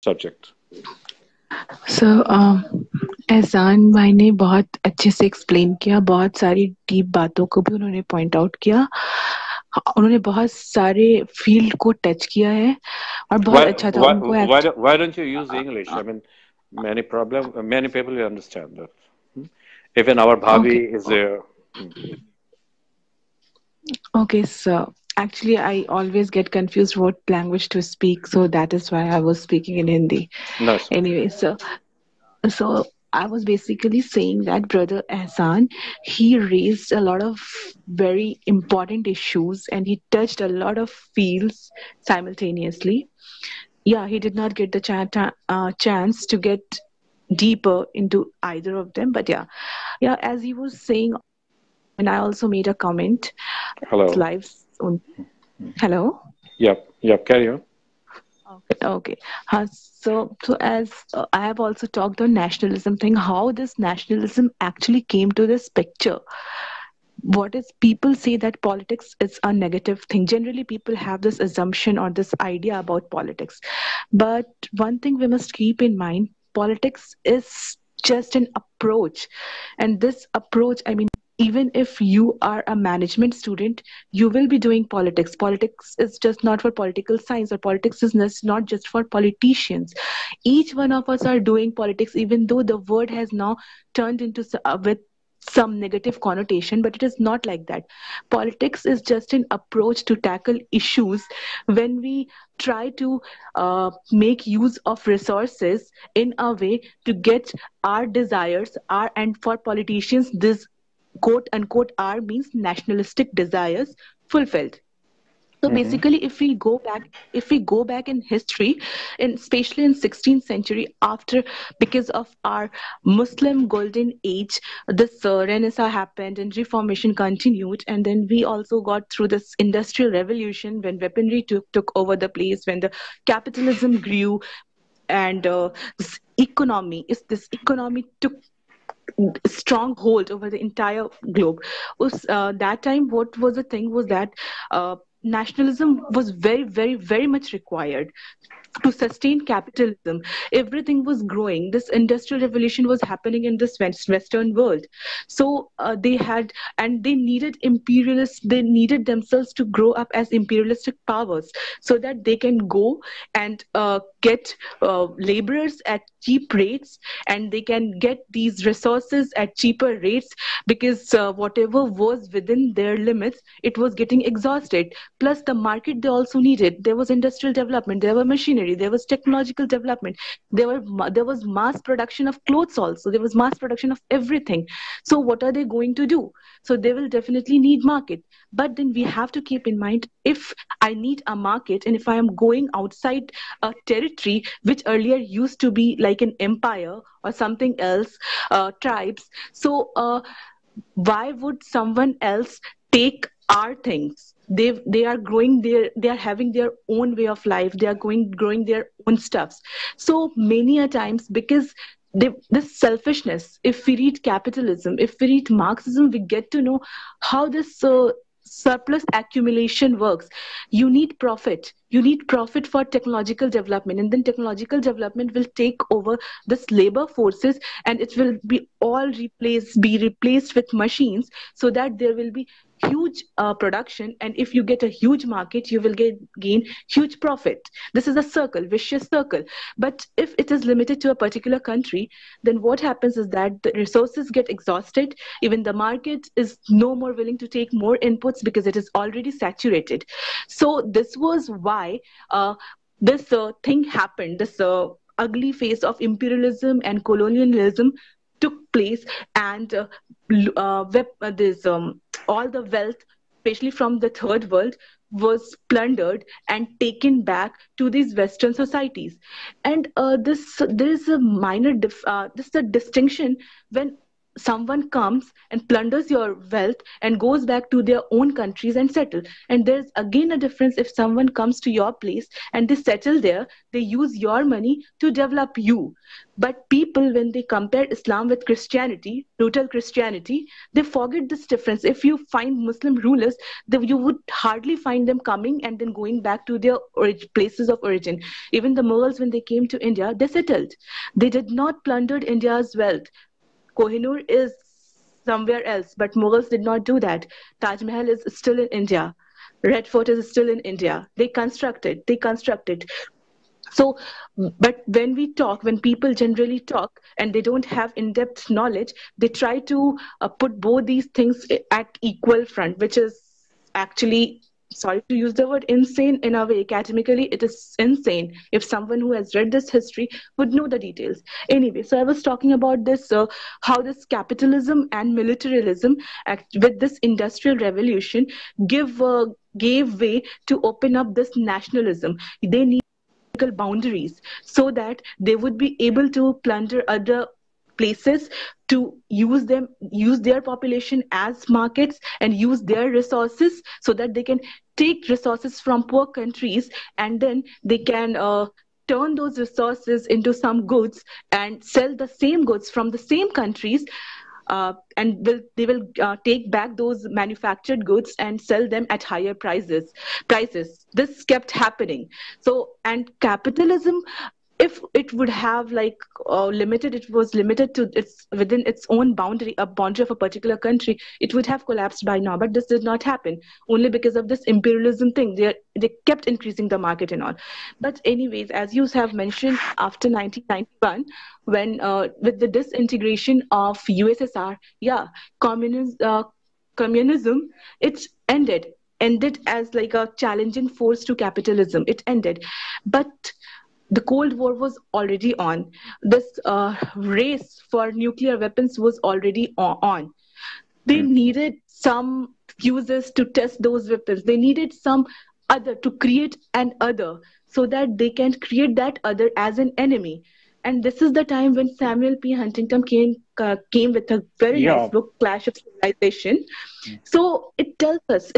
subject. So, एहसान भाई ने बहुत अच्छे से एक्सप्लेन किया, बहुत सारी डीप बातों को भी उन्होंने पॉइंट आउट किया। उन्होंने बहुत सारे फील्ड को टच किया है और बहुत Why अच्छा था why उनको why don't you use English? I mean, many people will understand that. Hmm? Even our okay Bhavi is there. Hmm. Okay sir actually I always get confused what language to speak, so that is why I was speaking in Hindi. No, it's okay. Anyway, so I was basically saying that brother Ehsan, he raised a lot of very important issues and he touched a lot of fields simultaneously. Yeah, he did not get the chance to get deeper into either of them, but yeah, as he was saying, and I also made a comment. It's Hello. live. Hello. Yep. Carry on. Okay. So as I have also talked on nationalism thing, how this nationalism actually came to this picture. What is people say that politics is a negative thing. Generally, people have this assumption or this idea about politics. But one thing we must keep in mind, politics is just an approach. And this approach, I mean, even if you are a management student, you will be doing politics. Politics is just not for political science, or politics is not just for politicians. Each one of us are doing politics, even though the word has now turned into with some negative connotation, but it is not like that. Politics is just an approach to tackle issues when we try to make use of resources in a way to get our desires, our, and for politicians this quote unquote R means nationalistic desires fulfilled. So Hmm. basically, if we go back in history, in especially in 16th century, after because of our Muslim golden age, this Renaissance happened and Reformation continued, and then we also got through this industrial revolution when weaponry took over the place, when the capitalism grew, and this economy took strong hold over the entire globe. That time what was the thing was that nationalism was very very very much required to sustain capitalism. Everything was growing. This industrial revolution was happening in this western world. So they had, and they needed imperialists, they needed themselves to grow up as imperialistic powers so that they can go and get laborers at cheap rates, and they can get these resources at cheaper rates, because whatever was within their limits, it was getting exhausted. Plus the market they also needed. There was industrial development, there were machinery, there was technological development, there was mass production of clothes also, there was mass production of everything. So what are they going to do? So they will definitely need market. But then we have to keep in mind, if I need a market and if I am going outside a territory which earlier used to be like an empire or something else, tribes, so why would someone else take our things? They are growing their, they are having their own way of life, they are growing their own stuffs. So many a times, because this selfishness, if we read capitalism, if we read Marxism, we get to know how this surplus accumulation works. You need profit for technological development, and then technological development will take over this labor forces, and it will be replaced with machines, so that there will be huge production, and if you get a huge market, you will gain huge profit. This is a vicious circle. But if it is limited to a particular country, then what happens is that the resources get exhausted, even the market is no more willing to take more inputs because it is already saturated. So this was why this thing happened, this ugly phase of imperialism and colonialism took place, and this all the wealth, especially from the third world, was plundered and taken back to these Western societies. And this there is a this is a distinction when someone comes and plunders your wealth and goes back to their own countries and settle. And there's again a difference. If someone comes to your place and they settle there, they use your money to develop you. But people, when they compare Islam with Christianity, total Christianity, they forget this difference. If you find Muslim rulers, you would hardly find them coming and then going back to their places of origin. Even the Mughals, when they came to India, they settled. They did not plunder India's wealth. Kohinoor is somewhere else, but Mughals did not do that. Taj Mahal is still in India. Red Fort is still in India. They constructed. They constructed. So, but when people generally talk and they don't have in-depth knowledge, they try to put both these things at equal front, which is actually, sorry to use the word insane in a way. Academically, it is insane. If someone who has read this history would know the details. Anyway, so I was talking about this, how this capitalism and militarism, with this industrial revolution, gave way to open up this nationalism. They need boundaries so that they would be able to plunder other places, to use their population as markets and use their resources, so that they can take resources from poor countries, and then they can turn those resources into some goods and sell the same goods from the same countries, and they will take back those manufactured goods and sell them at higher prices. This kept happening. So, and capitalism, if it would have it was limited to its within its own boundary, a boundary of a particular country, it would have collapsed by now. But this did not happen, only because of this imperialism thing. They kept increasing the market and all. But anyways, as you have mentioned, after 1991, when with the disintegration of USSR, yeah, communism, it ended as like a challenging force to capitalism. It ended, but the Cold War was already on. This race for nuclear weapons was already on. They needed some fuses to test those weapons. They needed some other to create an other, so that they can create that other as an enemy. And this is the time when Samuel P. Huntington came with a very nice book, Clash of Civilization. So it tells us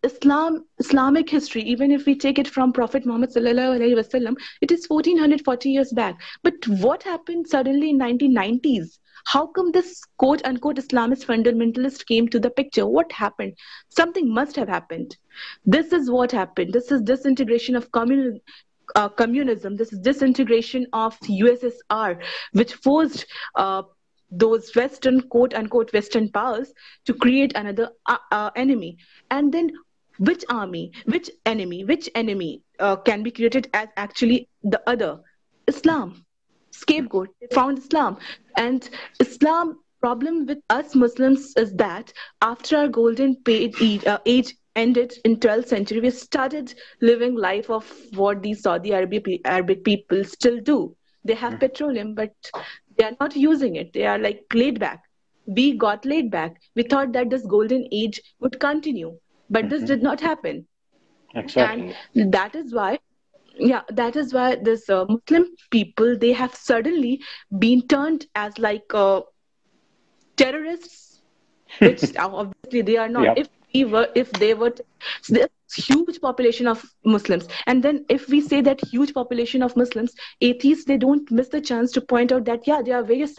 Islamic history, even if we take it from Prophet Muhammad sallallahu alaihi wasallam, it is 1440 years back. But what happened suddenly in 1990s? How come this quote unquote Islamist fundamentalist came to the picture? What happened? Something must have happened. This is what happened. This is disintegration of communism. This is disintegration of USSR, which forced those Western, quote unquote, Western powers to create another enemy. And then which enemy can be created as actually the other? Islam. Scapegoat. They found Islam. And Islam problem with us Muslims is that after our golden age ended in 12th century, we started living life of what these Saudi Arabic people still do. They have petroleum, but they are not using it. They are like laid back. We got laid back. We thought that this golden age would continue, but this did not happen. Exactly. And that is why this Muslim people, they have suddenly been turned as like terrorists, which obviously they are not. Yep. If they were, so there's huge population of Muslims, and then if we say that huge population of Muslims, atheists, they don't miss the chance to point out that there are various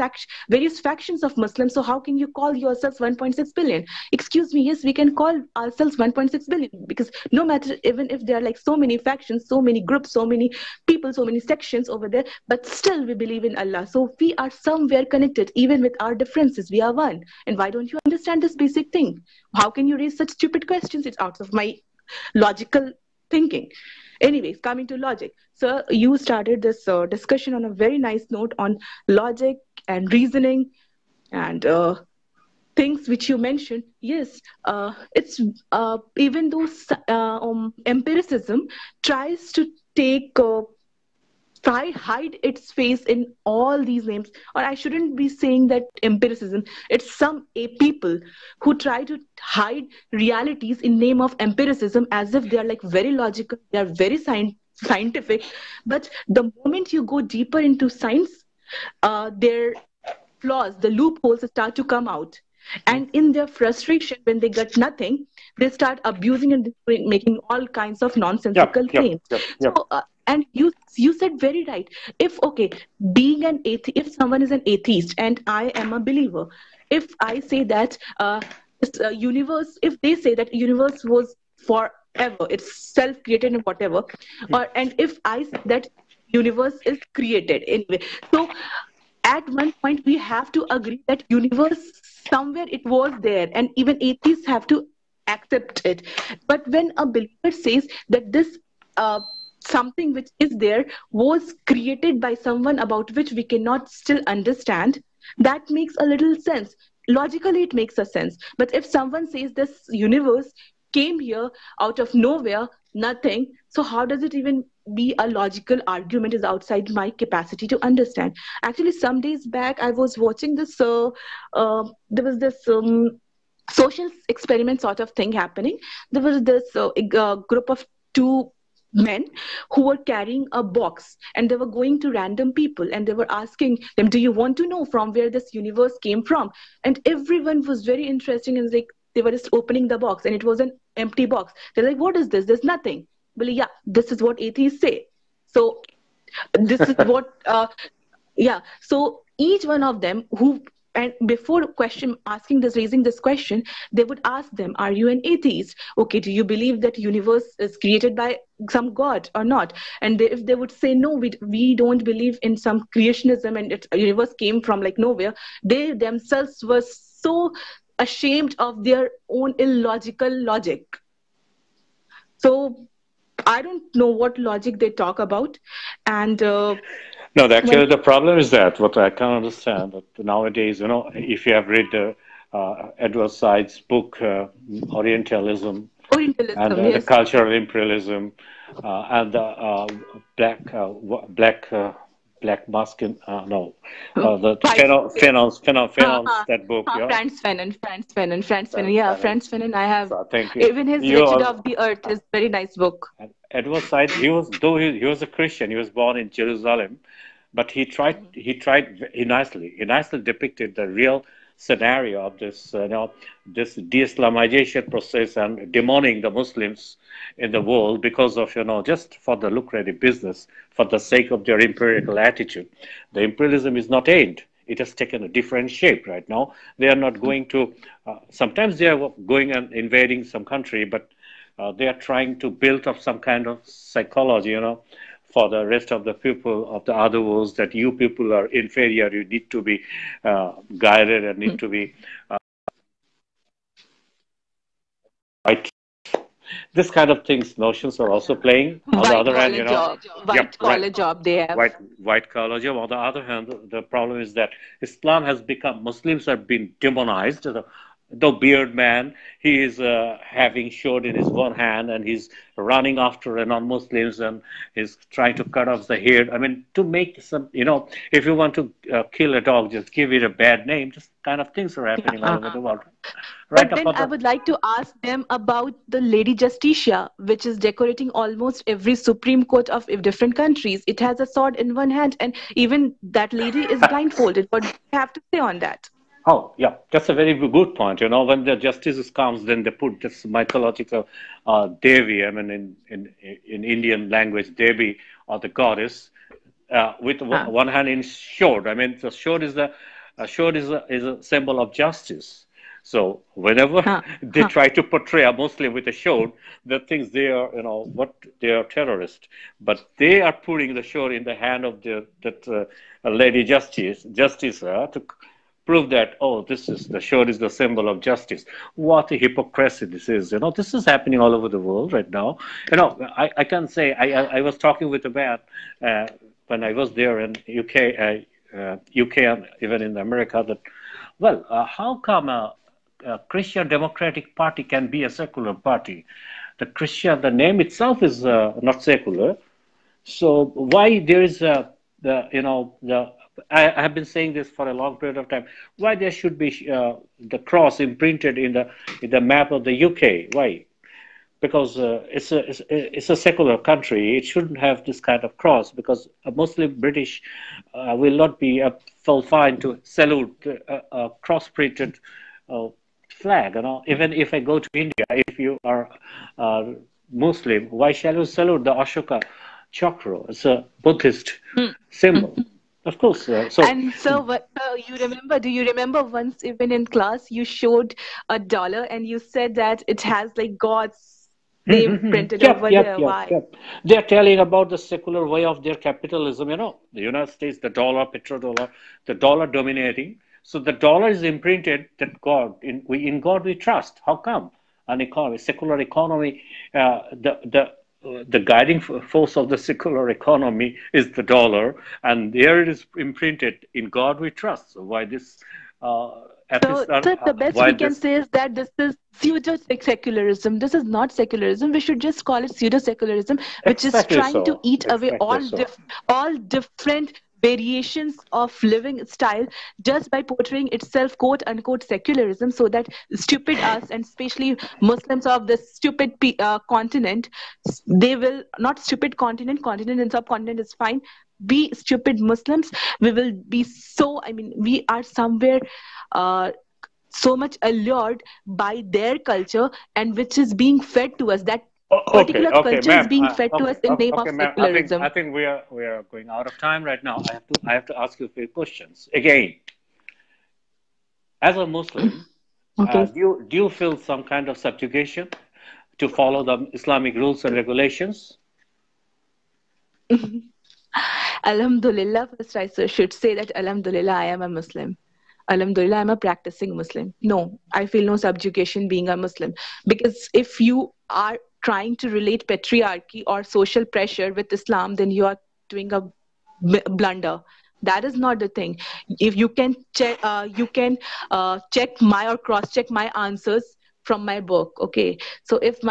factions of Muslims. So how can you call yourselves 1.6 billion? Excuse me, yes, we can call ourselves 1.6 billion, because no matter, even if there are like so many factions, so many groups, so many people, so many sections over there, but still we believe in Allah. So we are somewhere connected, even with our differences. We are one. And why don't you understand this basic thing? How can you raise such stupid questions? It's out of my logical thinking. Anyways, coming to logic. So you started this discussion on a very nice note on logic and reasoning and things which you mentioned. Yes, it's even though empiricism tries to hide its face in all these names, or I shouldn't be saying that empiricism, it's some people who try to hide realities in name of empiricism, as if they are like very logical, they are very scientific. But the moment you go deeper into science, their flaws, the loopholes start to come out. Mm. And in their frustration, when they get nothing, they start abusing and making all kinds of Yep, nonsensical yep, claims. yep, yep. So, and you said very right. If okay, being an atheist, if someone is an atheist and I am a believer, if I say that this universe, if they say that universe was forever, it's self-created and whatever, or and if I say that universe is created anyway, so at one point we have to agree that universe somewhere it was there, and even atheists have to accept it. But when a believer says that this uh, something which is there was created by someone about which we cannot still understand, that makes a little sense. Logically it makes a sense. But if someone says this universe came here out of nowhere, nothing, so how does it even be a logical argument is outside my capacity to understand. Actually, some days back, I was watching this. There was this social experiment sort of thing happening. There was this group of two men who were carrying a box, and they were going to random people and they were asking them, "Do you want to know from where this universe came from?" And everyone was very interesting, and like they were just opening the box, and it was an empty box. They're like, "What is this? There's nothing." Well, yeah, this is what atheists say. So this is what yeah, so each one of them who, and before question asking this raising this question, they would ask them, are you an atheist? Okay, do you believe that universe is created by some god or not? And they, if they would say no, we don't believe in some creationism and it universe came from like nowhere, they themselves were so ashamed of their own illogical logic. So I don't know what logic they talk about. And No, when actually, the problem is that what I can understand that nowadays, if you have read Edward Said's book, Orientalism, and Orientalism, the yes. cultural imperialism, and the black mask in, no, the White Fanon's that book, yeah. Franz Fanon. Fan- Yeah, Fanon. Franz Fanon. I have So I think even his you Wretched all. of the Earth is very nice book. And Edward Said, he was though he was a Christian, he was born in Jerusalem, but he nicely depicted the real scenario of this this de-Islamization process and demoning the Muslims in the world because of just for the lucrative business, for the sake of their imperial attitude. The imperialism is not aimed. It has taken a different shape right now. They are not going to. Sometimes they are going and invading some country, but they are trying to build up some kind of psychology, for the rest of the people of the other worlds that you people are inferior, you need to be guided and need to be right. This kind of things, notions are also playing. On the White other hand, collar job. yep, White right. collar job they have. White collar job. On the other hand, the problem is that Islam has become Muslims have been demonized. The beard man, he is having sword in his one hand and he's running after the non-Muslims and he's trying to cut off the head. I mean, to make some, if you want to kill a dog, just give it a bad name. Just kind of things are happening all over the world. Right But up then on I the. would like to ask them about the Lady Justicia, which is decorating almost every Supreme Court of different countries. It has a sword in one hand, and even that lady is blindfolded. What do you have to say on that? Oh, yeah, that's a very good point. When the justices comes, then they put this mythological Devi. I mean, in Indian language, Devi or the goddess, with Huh. one hand in sword. I mean, the sword is a symbol of justice. So whenever Huh. they Huh. try to portray a Muslim with a sword, they think they are, what they are terrorists. But they are putting the sword in the hand of that lady justice to prove that this is the sword is the symbol of justice. What a hypocrisy this is. This is happening all over the world right now. I can say I was talking with a man when I was there in UK and even in America that well, how come a Christian Democratic Party can be a secular party? The name itself is not secular. So why there is I have been saying this for a long period of time. Why there should be the cross imprinted in the map of the UK? Why? because it's a secular country. It shouldn't have this kind of cross because a Muslim British will not be felt fine to salute a cross-printed uh, flag. You know, even if I go to India, if you are Muslim, why shall you salute the Ashoka chakra? It's a Buddhist symbol. Of course. And so, what you remember? Do you remember once, even in class, you showed a dollar and you said that it has like God's name printed Yep, over yep, there? yep, Why? yep. They're telling about the secular way of their capitalism. You know, the United States, the dollar, petrodollar, the dollar dominating. So the dollar is imprinted that in God we trust. How come? An economy, secular economy, the guiding force of the secular economy is the dollar, and there it is imprinted in God we trust. So why this episode? So the best Why we can this? say is that this is pseudo secularism. This is not secularism. We should just call it pseudo secularism, which is Exactly trying to so. eat away Exactly so. all different variations of living style just by portraying itself quote unquote secularism, so that stupid us, and especially Muslims of this stupid continent, they will not stupid continent and subcontinent is fine, be stupid Muslims, we will be so, I mean, we are somewhere uh, so much allured by their culture, and which is being fed to us, that Okay, particular okay, culture is ma'am. being fed to us in name of Okay, ma'am. I secularism. think we are going out of time right now. I have to ask you a few questions again. As a Muslim, Okay. do you feel some kind of subjugation to follow the Islamic rules and regulations? Alhamdulillah, first should say that Alhamdulillah, I am a Muslim. Alhamdulillah, I'm a practicing Muslim. No, I feel no subjugation being a Muslim. Because if you are trying to relate patriarchy or social pressure with Islam, then you are doing a blunder. That is not the thing. If you can check my or cross check my answers from my book. Okay, so if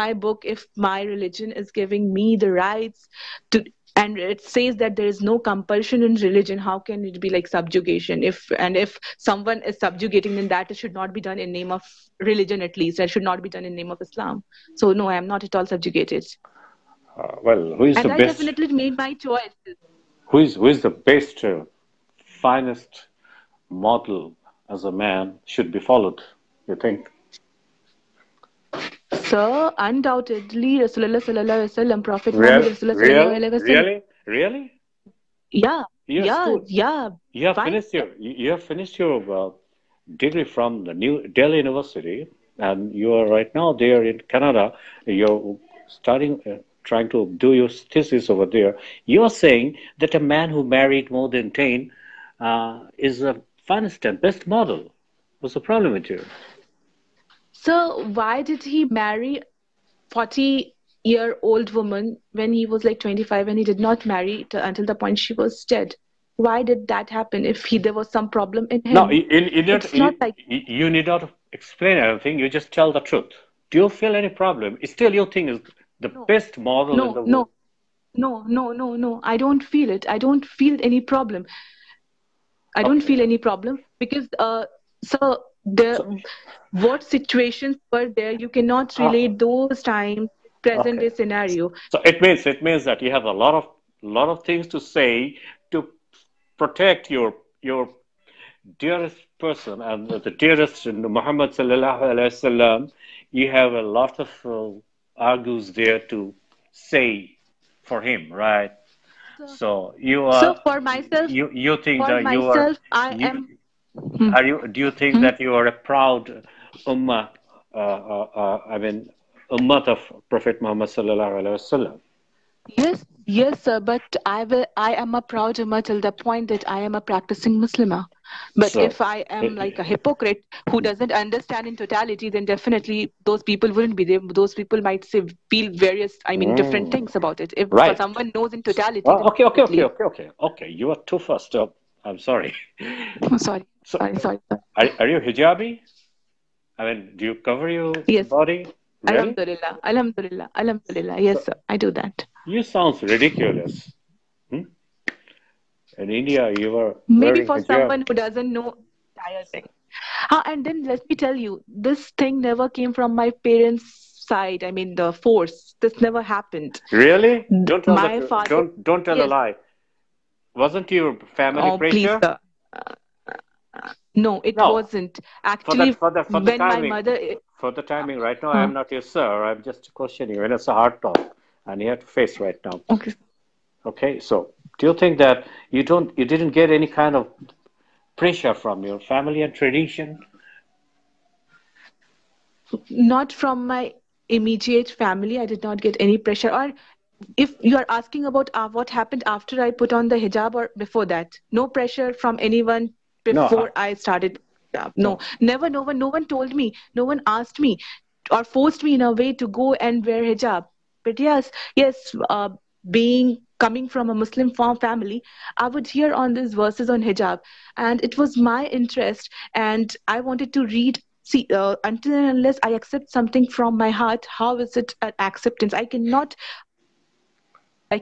my religion is giving me the rights to, and it says that there is no compulsion in religion, how can it be like subjugation? If someone is subjugating, then that should not be done in name of religion, at least that should not be done in name of Islam. So no, I am not at all subjugated, Well, who is the and I best? definitely made my choice. Who is the best, finest model as a man should be followed? You think? So undoubtedly Rasulullah sallallahu alaihi wasallam, Prophet Muhammad Real, Rasulullah sallallahu real, alaihi wasallam. really, really? Yeah, Your yeah, school. yeah. Fine. You have finished your degree from the New Delhi University, and you are right now there in Canada. You're starting trying to do your thesis over there. You are saying that a man who married more than 10 is a finest and best model. What's the problem with you? So why did he marry 40-year-old woman when he was like 25, and he did not marry until the point she was dead? Why did that happen if there was some problem in No, him? It's not like, you need not explain anything. You just tell the truth. Do you feel any problem? Still, you think is the no, best model in no, the world. no, no. I don't feel it. I don't feel any problem. I don't Okay. feel any problem because so the So, what situations were there, you cannot uh, relate those times present okay. day scenario. So it means that you have a lot of things to say to protect your dearest person and the dearest Muhammad sallallahu alaihi wasallam. You have a lot of argues there to say for him, right? So, So you so are you think for that you are myself, I you am. Hmm, are you do you think hmm. that you are a proud ummah? I mean, ummah of Prophet Muhammad sallallahu alaihi wasallam. Yes, yes, sir. But I am a proud Ummah till the point that I am a practicing Muslimah. But So, if I am like a eh, hypocrite who doesn't understand in totality, then definitely those people wouldn't be there. Those people might say feel various, I mean, different mm, things about it. If right. someone knows in totality, Well, then okay, okay, okay, definitely. okay, okay, okay. You are too fast up. I'm sorry. Oh, sorry, So, sorry. are you hijabi? I mean, do you cover your Yes, body? Really? Alhamdulillah, Alhamdulillah, Alhamdulillah. Yes, So, sir, I do that. you sounds ridiculous. Hmm? In India, you were Maybe wearing for hijab. someone who doesn't know entire thing. And then let me tell you, this thing never came from my parents. side, I mean the force. This never happened. Really? Don't tell My the father, don't tell a yes. lie. Wasn't your family Oh, please, pressure? sir. No, it No. wasn't. For that Actually, for the when my timing. mother, For the timing right now, I huh, am not your sir. I'm just questioning you. And it's a hard talk. And you have to face right now. okay, Okay, so do you think that you didn't get any kind of pressure from your family and tradition? not from my immediate family. I did not get any pressure. Or if you are asking about what happened after I put on the hijab or before that, no pressure from anyone No, before I started. No, no. never. No one told me. No one asked me or forced me in a way to go and wear hijab. But yes, being coming from a Muslim farm family, I would hear on these verses on hijab, and it was my interest, and I wanted to read. See, until and unless I accept something from my heart, how is it an acceptance? I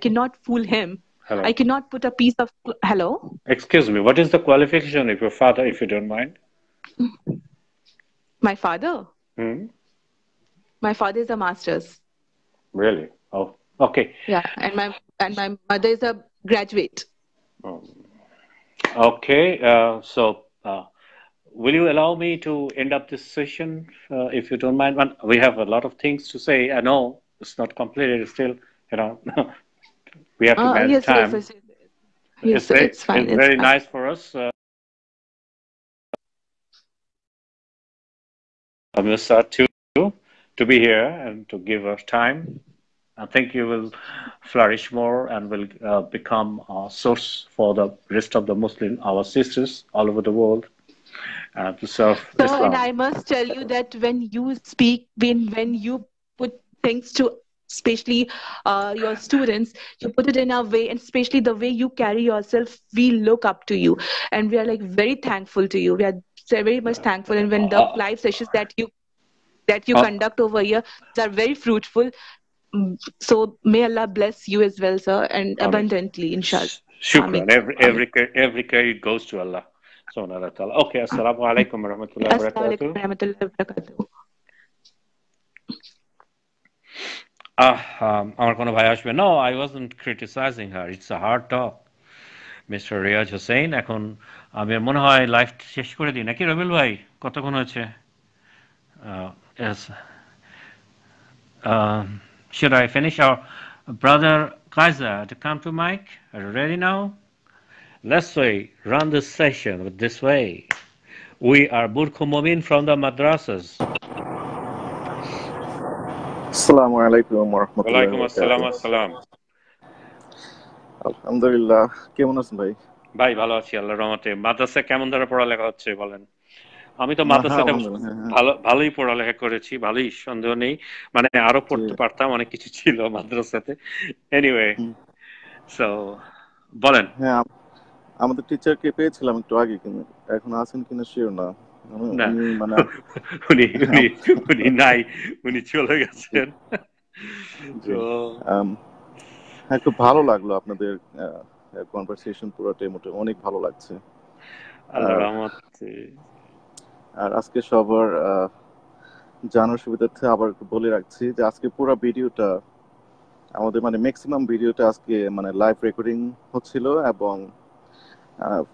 cannot fool him. I Hello. cannot put a piece of hello. Excuse me. What is the qualification of your father, if you don't mind? My father. Hmm? My father is a master's. Really? Oh, okay. Yeah, and my mother is a graduate. Um, okay. Will you allow me to end up this session, if you don't mind? We have a lot of things to say. I know it's not completed. It's still, you know, we have to manage Yes, yes, time. yes, yes. Yes, it's fine. It's It's very fine. nice for us, Mr. to be here and to give us time. I think you will flourish more and will become a source for the rest of the Muslim, our sisters all over the world, to serve So, and Islam. I must tell you that when you speak, when you put things to, especially your students, you put it in a way, and especially the way you carry yourself, we look up to you, and we are like very thankful to you. We are very much thankful, and when the Uh, live sessions that you uh, conduct over here, these are very fruitful. So may Allah bless you as well, sir, and I mean, abundantly, inshallah. Amin. shukran. Amin. Every credit goes to Allah subhanahu wa ta'ala. Okay, assalamu alaikum wa rahmatullahi wa Assalamu alaikum barakatuh. warahmatullahi wabarakatuh. আমার কোনো ভাই আসবে? No, I wasn't criticizing her. It's a hard talk. Mister Riaz Hossain, এখন আমি মনে হয় life শেষ করে দিই নাকি রবিল ভাই? কতক্ষণ হয়েছে? Yes. Should I finish? Our brother Kaiser to come to mic? Are you ready now? Let's say run this session with this way. We are Burkhu Momin from the madrasas. আসসালামু আলাইকুম ওরহমতুল্লাহি ওয়ালাইকুম আসসালাম ওয়াবারাকাতুহু। আসসালাম। আলহামদুলিল্লাহ, কেমন আছেন ভাই? ভাই ভালো আছি আল্লাহর রহমতে। মাদ্রাসায় কেমন ধরে পড়ালেখা হচ্ছে বলেন? আমি তো হ্যাঁ, মাদ্রাসাতে আলহামদুলিল্লাহ, হ্যাঁ, হ্যাঁ। ভালোই পড়ালেখা করেছি, ভালোই, সন্দেহ নেই। মানে আরো জি। পড়তে পারতাম, অনেক কিছু ছিল মাদ্রাসাতে। এনিওয়ে, হুম। সো বলেন। হ্যাঁ, আমাদের টিচারকে পেয়েছিলাম একটু আগে, কিন্তু এখন আছেন কিনা শিওর না। না, উনি মানে উনি উনি আম- উনি নাই, উনি চলে জি, গেছেন। জি। তো আম, হ্যাঁ, খুব ভালো লাগলো আপনাদের কনভারসেশন, পুরোটাই অনেক ভালো লাগছে। আল্লাহ আর রহমতে। আর আজকে সবার জানার সুবিধার্থে আবার একটু বলে রাখছি যে আজকে পুরো ভিডিওটা আমাদের ম্যাক্সিমাম ভিডিওটা আজকে লাইভ রেকর্ডিং হচ্ছিল, এবং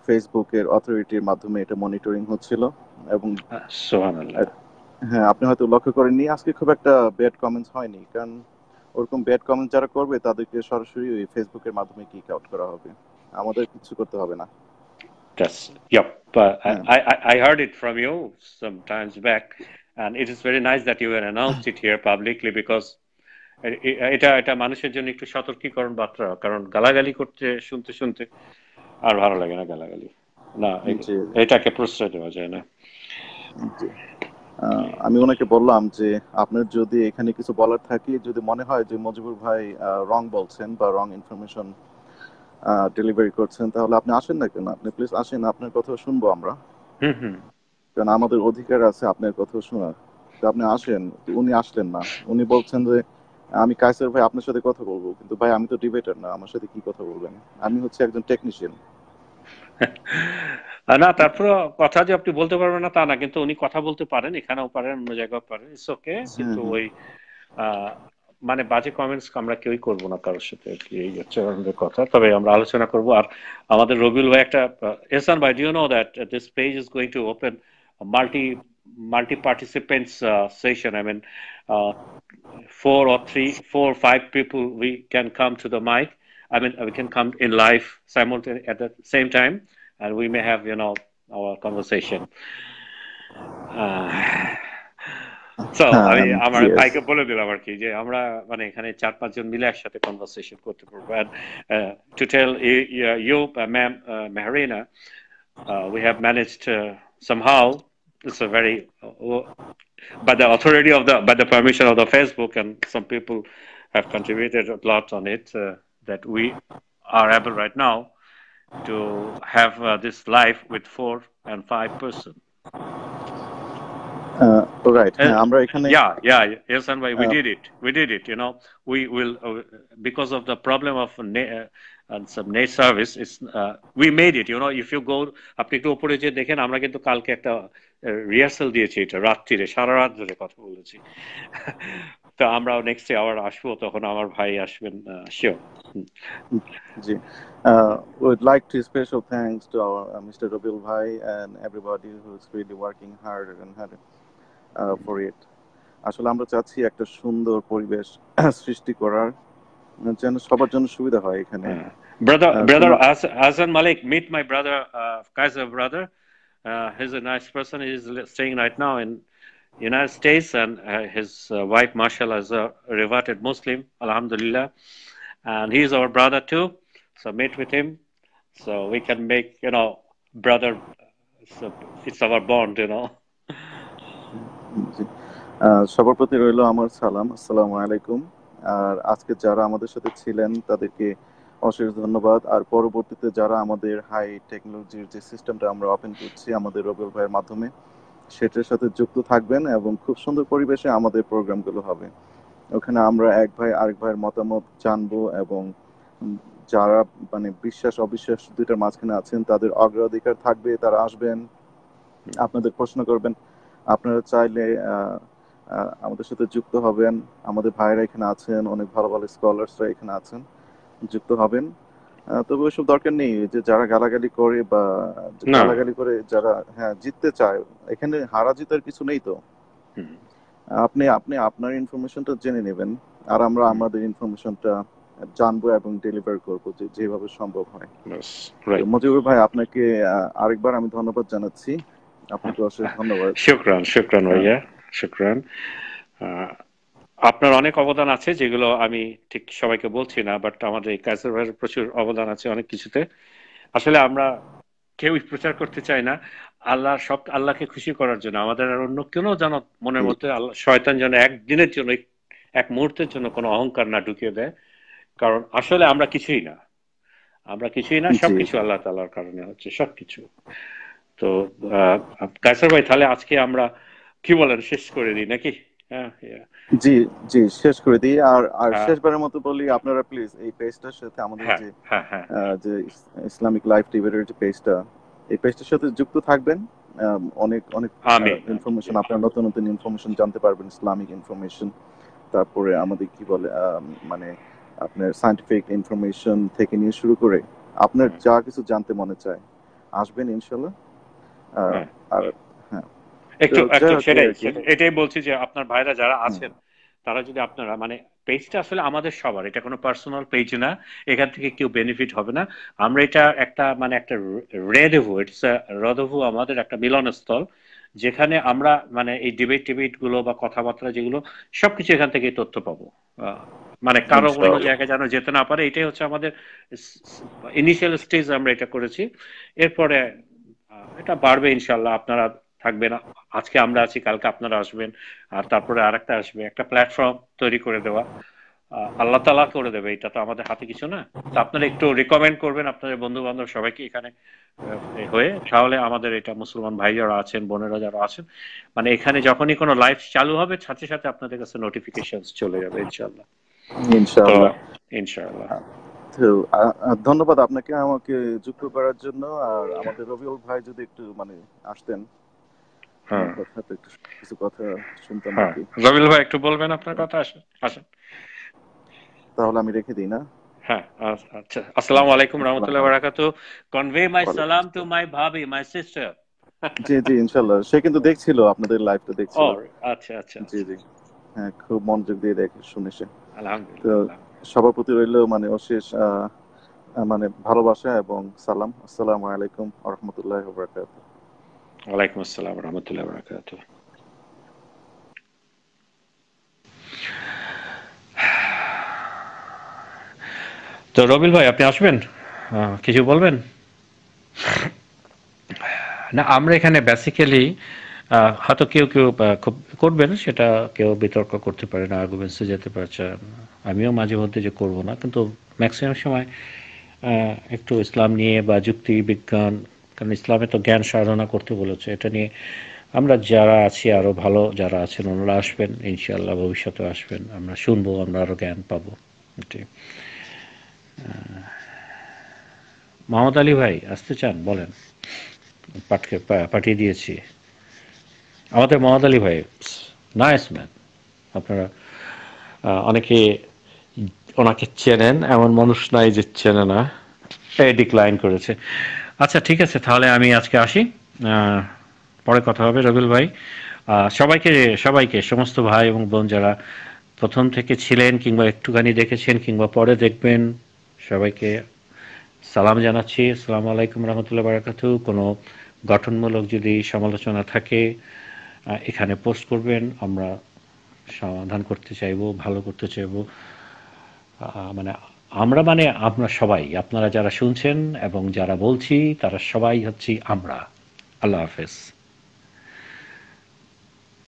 ফেসবুকের অথরিটির মাধ্যমে এটা মনিটরিং হচ্ছিল। এবং সুবহানাল্লাহ। হ্যাঁ, আপনি হয়তো লক্ষ্য করেননি, আজকে খুব একটা ব্যাড কমেন্টস হয়নি, কারণ ওরকম ব্যাড কমেন্ট যারা করবে তাদেরকে সরাসরি ওই ফেসবুকের মাধ্যমে কিক আউট করা হবে, আমাদের কিছু করতে হবে না। That's, yep. হ্যাঁ, I heard it from you some times back, and it is very nice that you have announced it here publicly because এটা এটা মানুষের জন্য একটু সতর্কীকরণ বার্তা, কারণ গালাগালি করতে শুনতে শুনতে আর ভালো লাগে না গালাগালি। না, জি, এটাকে প্রশ্রয় দেওয়া যায় না। জি। আমি ওনাকে বললাম যে আপনার যদি এখানে কিছু বলার থাকে, যদি মনে হয় যে মজিবুর ভাই রং বলছেন বা রং ইনফরমেশন ডেলিভারি করছেন, তাহলে আপনি আসেন না কেন, আপনি প্লিজ আসেন, আপনার কথা শুনবো আমরা, হুম হুম। কারণ আমাদের অধিকার আছে আপনার কথা শোনার। তো আপনি আসেন। উনি আসলেন না, উনি বলছেন যে আমি কায়সার ভাই আপনার সাথে কথা বলবো, কিন্তু ভাই আমি তো ডিবেটার না, আমার সাথে কি কথা বলবেন, আমি হচ্ছে একজন টেকনিশিয়ান। না, তারপর কথা যে আপনি বলতে পারবেন না তা না, কিন্তু উনি কথা বলতে পারেন, এখানেও পারেন, অন্য জায়গাও পারেন, ইটস ওকে। হ্যাঁ, কিন্তু হ্যাঁ, ওই মানে বাজে কমেন্টস আমরা কেউই করবো না কারোর সাথে আর কি, এই হচ্ছে আমাদের কথা। তবে আমরা আলোচনা করবো। আর আমাদের রবিউল ভাই একটা, এহসান ভাই, do you know that this page is going to open multi participants session. I mean, uh, 4 or 5 people we can come to the mic. I mean, we can come in live simultaneously at the same time, and we may have our conversation. So আমি আমার Yes. ভাইকে বলে দিলাম আর কি যে আমরা মানে এখানে 4-5 জন মিলে একসাথে কনভারসেশন করতে পারবো। And to tell you, ma'am, Mehrina, we have managed somehow. It's a very by the authority of by the permission of the Facebook, and some people have contributed a lot on it, that we are able right now to have this live with 4 and 5 person. Right. আমরা এখানে Yes, and we did it. We will, because of the problem of and some net service, we made it. If you go, আপনি একটু উপরে যে দেখেন, আমরা কিন্তু কালকে একটা রিহার্সাল দিয়েছি, এটা রাত্রিরে সারা রাত ধরে কথা বলেছি। তো আমরা নেক্সট আবার আসবো, তখন আমার ভাই আসবেন sure. G, would like to special thanks to our Mr. Rabil Bhai and everybody who's really working hard and hard for it. আসলে আমরা চাচ্ছি একটা সুন্দর পরিবেশ সৃষ্টি করার, যেন সবার জন্য সুবিধা হয় এখানে। Brother Hasan Malik, meet my brother, Kaiser brother. He's a nice person. He's staying right now in United States, and his wife, mashallah, is a reverted Muslim, alhamdulillah, and he's our brother too. So meet with him, so we can make brother. So it's our bond, সবার প্রতি রইল আমার সালাম, আসসালামু আলাইকুম। আর আজকে যারা আমাদের সাথে ছিলেন তাদেরকে অশেষ ধন্যবাদ। আর পরবর্তীতে যারা আমাদের হাই টেকনোলজির যে সিস্টেমটা আমরা ওপেন করছি আমাদের রবিউল ভাইয়ের মাধ্যমে, সেটার সাথে যুক্ত থাকবেন এবং খুব সুন্দর পরিবেশে আমাদের প্রোগ্রামগুলো হবে। ওখানে আমরা এক ভাই আরেক ভাইয়ের মতামত জানবো, এবং যারা মানে বিশ্বাস অবিশ্বাস দুইটার মাঝখানে আছেন তাদের অগ্রাধিকার থাকবে, তারা আসবেন, আপনাদের প্রশ্ন করবেন। আপনারা চাইলে আমাদের সাথে যুক্ত হবেন। আমাদের ভাইরা এখানে আছেন, অনেক ভালো ভালো স্কলার্সরা এখানে আছেন, যুক্ত হবেন। তবে ওইসব দরকার নেই যে যারা গালাগালি করে বা গালাগালি করে যারা জিততে চায়, এখানে হারা জিতার কিছু নেই। তো আপনি আপনার ইনফরমেশনটা জেনে নেবেন, আর আমরা আমাদের ইনফরমেশনটা জানবো এবং ডেলিভার করবো যেভাবে সম্ভব হয়। মজিবুর ভাই, আপনাকে আরেকবার আমি ধন্যবাদ জানাচ্ছি। আপনাকে অশেষ ধন্যবাদ। শুকরান ভাইয়া, শুকরান। আপনার অনেক অবদান আছে যেগুলো আমি ঠিক সবাইকে বলছি না, বাট আমাদের কাইসার ভাইয়ের প্রচুর অবদান আছে অনেক কিছুতে। আসলে আমরা কেউই প্রচার করতে চাই না, আল্লাহকে খুশি করার জন্য। আমাদের আর অন্য কেন যেন মনের মধ্যে শয়তান যেন একদিনের জন্য, এক মুহূর্তের জন্য কোনো অহংকার না ঢুকিয়ে দেয়। কারণ আসলে আমরা কিছুই না, সবকিছু আল্লাহ তাআলার কারণে হচ্ছে সবকিছু। তো কাইসার ভাই, তাহলে আজকে আমরা কি বলেন, শেষ করে দিই নাকি? জি শেষ করে দিই। আর শেষবারের মতো বলি, আপনারা প্লিজ এই পেজটার সাথে আমাদের যে ইসলামিক লাইফ টিভির যে পেজটা, এই পেজটার সাথে যুক্ত থাকবেন। অনেক ইনফরমেশন, আপনারা নতুন নতুন ইনফরমেশন জানতে পারবেন, ইসলামিক ইনফরমেশন। তারপরে আমাদের কি বলে মানে আপনার সায়েন্টিফিক ইনফরমেশন থেকে নিয়ে শুরু করে আপনার যা কিছু জানতে মনে চায়, আসবেন ইনশাল্লাহ। আর একটু এটাই বলছি যে আপনার ভাইরা যারা আছেন, তারা যদি আপনারা মানে পেজটা আসলে আমাদের সবার, এটা কোনো পার্সোনাল পেজ না, এখান থেকে কেউ বেনিফিট হবে না। আমরা এটা একটা রদভু, আমাদের একটা মিলনস্থল, যেখানে আমরা মানে এই ডিবেট গুলো বা কথাবার্তা যেগুলো সবকিছু এখান থেকে তথ্য পাবো। মানে কারো অন্য জায়গায় যেন যেতে না পারে, এটাই হচ্ছে আমাদের ইনিশিয়াল স্টেজ। আমরা এটা করেছি, এরপরে এটা বাড়বে ইনশাল্লাহ। আপনারা থাকবেন, আজকে আমরা আছি, কালকে আপনারা আসবেন, আর তারপরে আরেকটা আসবে। একটা প্ল্যাটফর্ম তৈরি করে দেওয়া আল্লাহ তাআলা করে দেবে, এটা তো আমাদের হাতে কিছু না। তো আপনারা একটু রিকমেন্ড করবেন আপনাদের বন্ধু বান্ধব সবাইকে এখানে হয়ে, তাহলে আমাদের এটা মুসলমান ভাই যারা আছেন, বোনেরা যারা আছেন, মানে এখানে যখনই কোনো লাইভ চালু হবে সাথে সাথে আপনাদের কাছে নোটিফিকেশন চলে যাবে ইনশাআল্লাহ। তো ধন্যবাদ আপনাকে আমাকে যুক্ত করার জন্য। আর আমাদের রবিউল ভাই যদি একটু মানে আসতেন। আমার কথা তো একটু কিছু কথা শুনতাম আর হ্যাঁ, কি। রবিল ভাই একটু বলবেন আপনার কথা, আসেন আসেন। তাহলে আমি রেখে দিই না? হ্যাঁ, আচ্ছা, আসসালামু আলাইকুম আসসালামু রহমতুল্লাহ আলাইকুম। বারাকাতু। কনভে মাই ওয়ালাইকুম সালাম টু আসসালাম। মাই ভাবি, মাই সিস্টার। জি জি, ইনশাল্লাহ। সে কিন্তু দেখছিল, আপনাদের লাইভটা ও দেখছিল। আচ্ছা আচ্ছা জি আচ্ছা, জি, হ্যাঁ, খুব মনোযোগ দিয়ে দেখে শুনেছে। তো আলহামদুলিল্লাহ আলহামদুলিল্লাহ। সবার প্রতি রইল মানে অশেষ মানে ভালোবাসা এবং সালাম। আসসালামু আলাইকুম ওয়া রাহমাতুল্লাহি ওয়া বারাকাতুহু। ওয়ালাইকুম আসসালাম রহমতুল্লাহ বারাকাতু। তো রবিল ভাই আপনি আসবেন, কিছু বলবেন? না, আমরা এখানে বেসিক্যালি হয়তো কেউ কেউ খুব করবেন, সেটা কেউ বিতর্ক করতে পারে না, আর্গুমেন্টসে যেতে পারছে। আমিও মাঝে মধ্যে যে করব না, কিন্তু ম্যাক্সিমাম সময় একটু ইসলাম নিয়ে বা যুক্তি বিজ্ঞান, কারণ ইসলামে তো জ্ঞান সাধনা করতে বলেছে, এটা নিয়ে আমরা যারা আছি, আরও ভালো যারা আছেন ওনারা আসবেন, ইনশাআল্লাহ ভবিষ্যতে আসবেন, আমরা শুনবো, আমরা আরও জ্ঞান পাবো। এটি মোহাম্মদ আলী ভাই আসতে চান বলেন, পাঠিয়ে দিয়েছি আমাদের মোহাম্মদ আলী ভাই, নাইস ম্যান। আপনারা অনেকে ওনাকে চেনেন, এমন মানুষ নাই যে চেনে না। ডিক্লাইন করেছে। আচ্ছা ঠিক আছে, তাহলে আমি আজকে আসি, পরে কথা হবে রবিল ভাই। সবাইকে সবাইকে সমস্ত ভাই এবং বোন যারা প্রথম থেকে ছিলেন কিংবা একটুখানি দেখেছেন কিংবা পরে দেখবেন, সবাইকে সালাম জানাচ্ছি। আসসালামু আলাইকুম রহমতুল্লাহ বারাকাতু। কোনো গঠনমূলক যদি সমালোচনা থাকে এখানে পোস্ট করবেন, আমরা সমাধান করতে চাইবো, ভালো করতে চাইবো। মানে আমরা মানে আপনারা সবাই, আপনারা যারা শুনছেন এবং যারা বলছি তারা সবাই হচ্ছি আমরা। আল্লাহ হাফেজ।